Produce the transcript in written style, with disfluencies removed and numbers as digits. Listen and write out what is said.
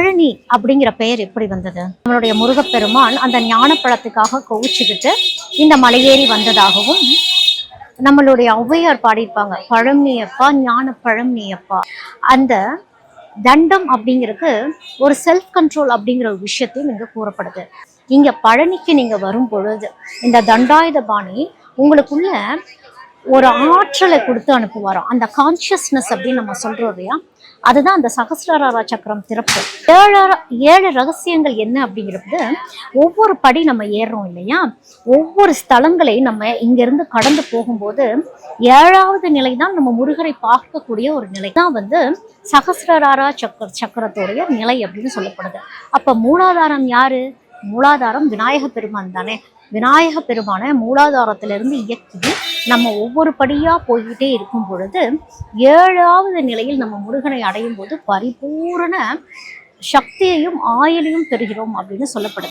பழனி அப்படிங்கிற பெயர் எப்படி வந்தது? நம்மளுடைய முருகப்பெருமான் அந்த ஞானப்பழத்துக்காக கோவிச்சுக்கிட்டு இந்த மலையேறி வந்ததாகவும் நம்மளுடைய ஔவையார் பாடியிருப்பாங்க, பழம் நீயப்பா ஞான பழம் நீயப்பா. அந்த தண்டம் அப்படிங்கிறது ஒரு செல்ஃப் கண்ட்ரோல் அப்படிங்கிற ஒரு விஷயத்தையும் இங்க கூறப்படுது. இங்க பழனிக்கு நீங்க வரும் பொழுது இந்த தண்டாயுதபாணி உங்களுக்குள்ள ஒரு ஆற்றலை கொடுத்து அனுப்புவாராம். அந்த கான்சியஸ்னஸ் அப்படின்னு நம்ம சொல்றோம் இல்லையா, அதுதான் அந்த சகசிரார சக்கரம் திறப்பு. ஏழு ரகசியங்கள் என்ன அப்படிங்கிறது, ஒவ்வொரு படி நம்ம ஏறுறோம் இல்லையா, ஒவ்வொரு ஸ்தலங்களை நம்ம இங்கிருந்து கடந்து போகும்போது 7வது நிலை தான் நம்ம முருகரை பார்க்கக்கூடிய ஒரு நிலை தான் சகசிரார சக்கரத்தோடைய நிலை அப்படின்னு சொல்லப்படுது. அப்ப மூலாதாரம் யாரு? மூலாதாரம் விநாயக பெருமான் தானே. விநாயக பெருமான மூலாதாரத்திலிருந்து இயக்கி நம்ம ஒவ்வொரு படியா போய்கிட்டே இருக்கும் பொழுது 7வது நிலையில் நம்ம முருகனை அடையும் போது பரிபூரண சக்தியையும் ஆயுளையும் பெறுகிறோம் அப்படின்னு சொல்லப்படுது.